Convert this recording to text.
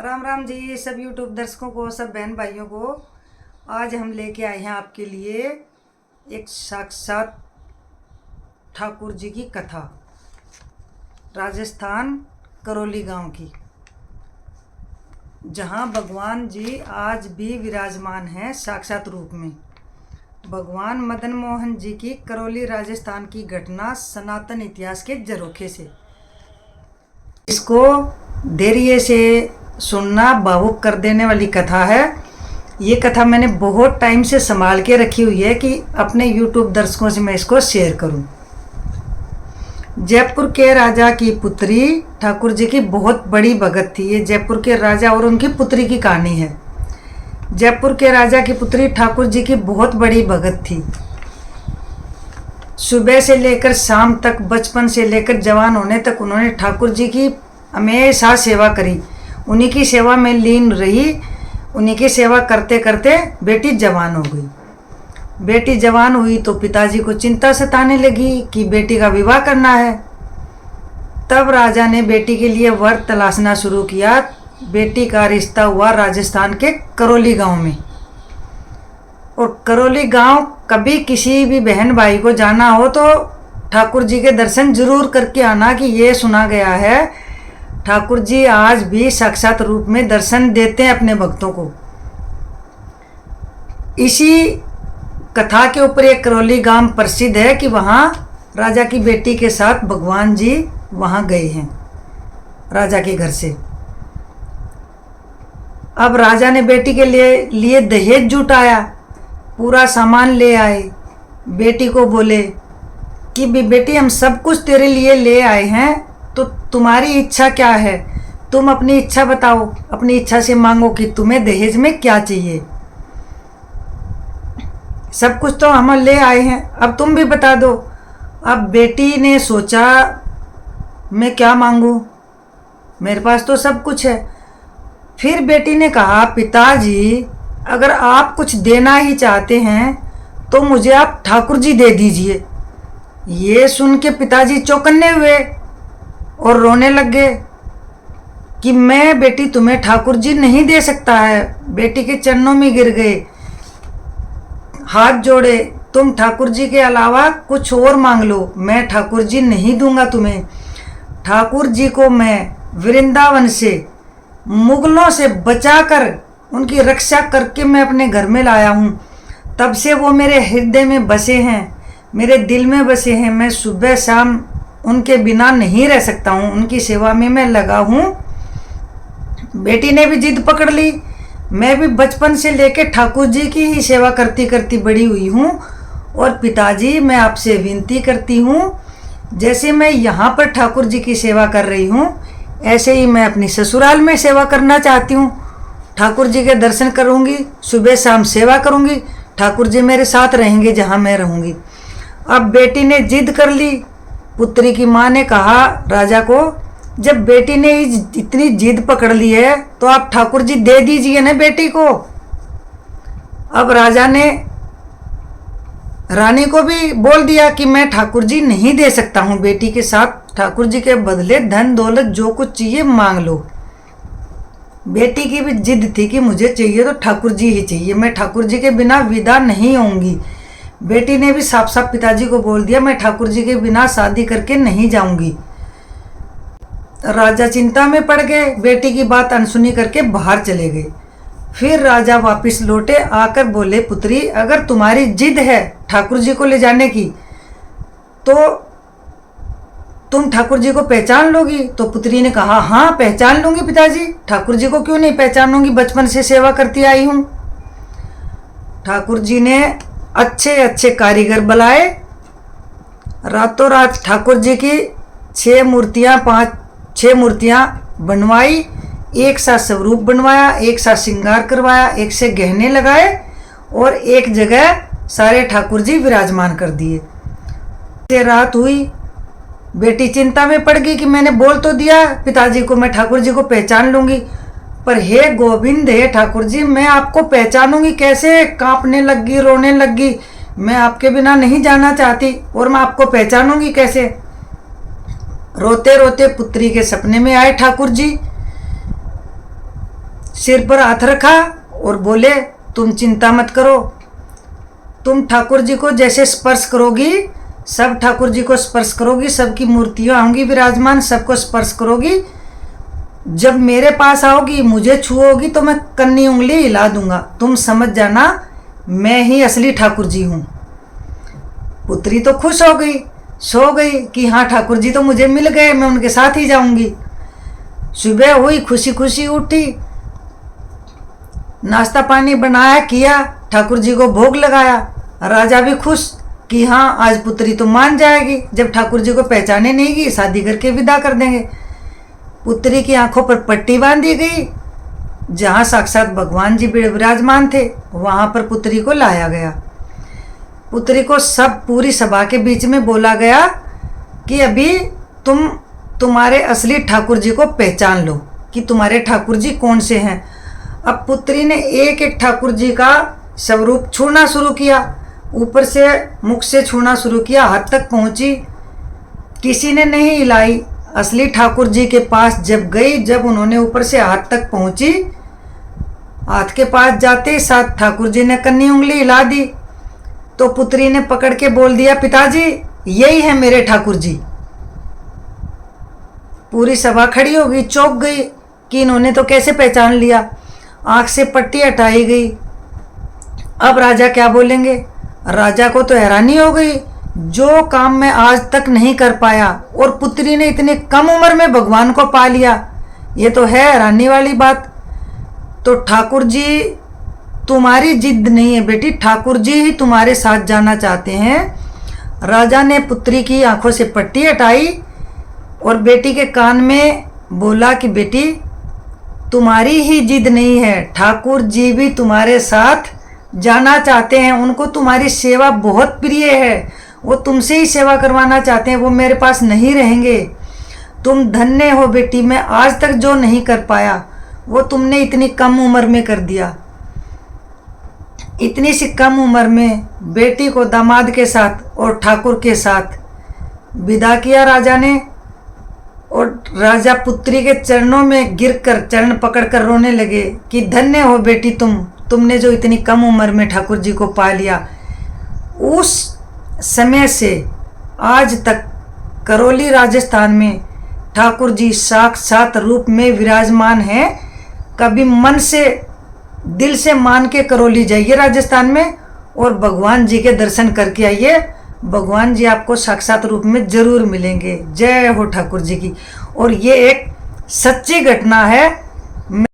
राम राम जी सब यूट्यूब दर्शकों को, सब बहन भाइयों को। आज हम लेके आए हैं आपके लिए एक साक्षात ठाकुर जी की कथा, राजस्थान करौली गांव की, जहां भगवान जी आज भी विराजमान हैं साक्षात रूप में। भगवान मदन मोहन जी की करौली राजस्थान की घटना सनातन इतिहास के झरोखे से। इसको धैर्य से सुनना, भावुक कर देने वाली कथा है। ये कथा मैंने बहुत टाइम से संभाल के रखी हुई है कि अपने YouTube दर्शकों से मैं इसको शेयर करूं। जयपुर के राजा की पुत्री ठाकुर जी की बहुत बड़ी भगत थी। ये जयपुर के राजा और उनकी पुत्री की कहानी है। जयपुर के राजा की पुत्री ठाकुर जी की बहुत बड़ी भगत थी। सुबह से लेकर शाम तक, बचपन से लेकर जवान होने तक उन्होंने ठाकुर जी की हमेशा सेवा करी, उन्हीं की सेवा में लीन रही। उन्हीं की सेवा करते करते बेटी जवान हो गई। बेटी जवान हुई तो पिताजी को चिंता सताने लगी कि बेटी का विवाह करना है। तब राजा ने बेटी के लिए वर तलाशना शुरू किया। बेटी का रिश्ता हुआ राजस्थान के करौली गांव में। और करौली गांव, कभी किसी भी बहन भाई को जाना हो तो ठाकुर जी के दर्शन जरूर करके आना कि ये सुना गया है ठाकुर जी आज भी साक्षात रूप में दर्शन देते हैं अपने भक्तों को। इसी कथा के ऊपर एक करौली गांव प्रसिद्ध है कि वहाँ राजा की बेटी के साथ भगवान जी वहाँ गए हैं राजा के घर से। अब राजा ने बेटी के लिए दहेज जुटाया, पूरा सामान ले आए। बेटी को बोले कि बेटी हम सब कुछ तेरे लिए ले आए हैं, तो तुम्हारी इच्छा क्या है? तुम अपनी इच्छा बताओ, अपनी इच्छा से मांगो कि तुम्हें दहेज में क्या चाहिए। सब कुछ तो हम ले आए हैं, अब तुम भी बता दो। अब बेटी ने सोचा मैं क्या मांगूं, मेरे पास तो सब कुछ है। फिर बेटी ने कहा पिताजी अगर आप कुछ देना ही चाहते हैं तो मुझे आप ठाकुर जी दे दीजिए। ये सुन के पिताजी चौकन्ने हुए और रोने लग गए कि मैं बेटी तुम्हें ठाकुर जी नहीं दे सकता है। बेटी के चरणों में गिर गए, हाथ जोड़े, तुम ठाकुर जी के अलावा कुछ और मांग लो, मैं ठाकुर जी नहीं दूंगा तुम्हें। ठाकुर जी को मैं वृंदावन से मुगलों से बचाकर उनकी रक्षा करके मैं अपने घर में लाया हूँ। तब से वो मेरे हृदय में बसे हैं, मेरे दिल में बसे हैं। मैं सुबह शाम उनके बिना नहीं रह सकता हूँ, उनकी सेवा में मैं लगा हूँ। बेटी ने भी जिद पकड़ ली। मैं भी बचपन से लेकर ठाकुर जी की ही सेवा करती करती बड़ी हुई हूँ। और पिताजी मैं आपसे विनती करती हूँ, जैसे मैं यहाँ पर ठाकुर जी की सेवा कर रही हूँ ऐसे ही मैं अपनी ससुराल में सेवा करना चाहती हूँ। ठाकुर जी के दर्शन करूँगी, सुबह शाम सेवा करूँगी, ठाकुर जी मेरे साथ रहेंगे जहाँ मैं रहूँगी। अब बेटी ने जिद कर ली। पुत्री की माँ ने कहा राजा को, जब बेटी ने इतनी जिद पकड़ ली है तो आप ठाकुर जी दे दीजिए ना बेटी को। अब राजा ने रानी को भी बोल दिया कि मैं ठाकुर जी नहीं दे सकता हूँ बेटी के साथ, ठाकुर जी के बदले धन दौलत जो कुछ चाहिए मांग लो। बेटी की भी जिद थी कि मुझे चाहिए तो ठाकुर जी ही चाहिए, मैं ठाकुर जी के बिना विदा नहीं होंगी। बेटी ने भी साफ साफ पिताजी को बोल दिया मैं ठाकुर जी के बिना शादी करके नहीं जाऊंगी। राजा चिंता में पड़ गए, बेटी की बात अनसुनी करके बाहर चले गए। फिर राजा वापस लौटे, आकर बोले पुत्री अगर तुम्हारी जिद है ठाकुर जी को ले जाने की तो तुम ठाकुर जी को पहचान लोगी? तो पुत्री ने कहा हाँ पहचान लूंगी पिताजी, ठाकुर जी को क्यों नहीं पहचानूंगी, बचपन से सेवा करती आई हूँ। ठाकुर जी ने अच्छे अच्छे कारीगर बुलाए, रातों रात ठाकुर जी की 6 मूर्तियाँ बनवाई, एक साथ स्वरूप बनवाया, एक साथ श्रृंगार करवाया, एक से गहने लगाए और एक जगह सारे ठाकुर जी विराजमान कर दिए। रात हुई, बेटी चिंता में पड़ गई कि मैंने बोल तो दिया पिताजी को मैं ठाकुर जी को पहचान लूंगी, पर हे गोविंद हे ठाकुर जी मैं आपको पहचानूंगी कैसे? कांपने लगी, रोने लगी, मैं आपके बिना नहीं जाना चाहती और मैं आपको पहचानूंगी कैसे? रोते रोते पुत्री के सपने में आए ठाकुर जी। सिर पर हाथ रखा और बोले, तुम चिंता मत करो, तुम ठाकुर जी को जैसे स्पर्श करोगी, सब ठाकुर जी को स्पर्श करोगी, सबकी मूर्तियाँ होंगी विराजमान, सबको स्पर्श करोगी, जब मेरे पास आओगी, मुझे छुओगी तो मैं कन्नी उंगली हिला दूंगा, तुम समझ जाना मैं ही असली ठाकुर जी हूँ। पुत्री तो खुश हो गई, सो गई कि हाँ ठाकुर जी तो मुझे मिल गए, मैं उनके साथ ही जाऊंगी। सुबह हुई, खुशी खुशी उठी, नाश्ता पानी बनाया, किया, ठाकुर जी को भोग लगाया। राजा भी खुश कि हाँ आज पुत्री तो मान जाएगी, जब ठाकुर जी को पहचाने नहीं गई शादी करके विदा कर देंगे। पुत्री की आंखों पर पट्टी बांधी गई, जहाँ साक्षात भगवान जी विराजमान थे वहाँ पर पुत्री को लाया गया। पुत्री को सब पूरी सभा के बीच में बोला गया कि अभी तुम्हारे असली ठाकुर जी को पहचान लो कि तुम्हारे ठाकुर जी कौन से हैं। अब पुत्री ने एक एक ठाकुर जी का स्वरूप छूना शुरू किया, ऊपर से मुख से छूना शुरू किया, हाथ तक पहुंची, किसी ने नहीं हिलाई। असली ठाकुर जी के पास जब गई, जब उन्होंने ऊपर से हाथ तक पहुंची, हाथ के पास जाते साथ ठाकुर जी ने कन्नी उंगली हिला दी, तो पुत्री ने पकड़ के बोल दिया, पिताजी यही है मेरे ठाकुर जी। पूरी सभा खड़ी हो गई, चौंक गई कि इन्होंने तो कैसे पहचान लिया। आंख से पट्टी हटाई गई। अब राजा क्या बोलेंगे? राजा को तो हैरानी हो गई, जो काम मैं आज तक नहीं कर पाया और पुत्री ने इतनी कम उम्र में भगवान को पा लिया, ये तो है हैरानी वाली बात। तो ठाकुर जी तुम्हारी जिद नहीं है बेटी, ठाकुर जी ही तुम्हारे साथ जाना चाहते हैं। राजा ने पुत्री की आंखों से पट्टी हटाई और बेटी के कान में बोला कि बेटी तुम्हारी ही जिद नहीं है, ठाकुर जी भी तुम्हारे साथ जाना चाहते हैं, उनको तुम्हारी सेवा बहुत प्रिय है, वो तुमसे ही सेवा करवाना चाहते हैं, वो मेरे पास नहीं रहेंगे। तुम धन्य हो बेटी, मैं आज तक जो नहीं कर पाया वो तुमने इतनी कम उम्र में कर दिया। इतनी सी कम उम्र में बेटी को दामाद के साथ और ठाकुर के साथ विदा किया राजा ने। और राजा पुत्री के चरणों में गिरकर चरण पकड़कर रोने लगे कि धन्य हो बेटी, तुमने जो इतनी कम उम्र में ठाकुर जी को पा लिया। उस समय से आज तक करौली राजस्थान में ठाकुर जी साक्षात रूप में विराजमान हैं। कभी मन से दिल से मान के करौली जाइए राजस्थान में और भगवान जी के दर्शन करके आइए, भगवान जी आपको साक्षात रूप में जरूर मिलेंगे। जय हो ठाकुर जी की। और ये एक सच्ची घटना है।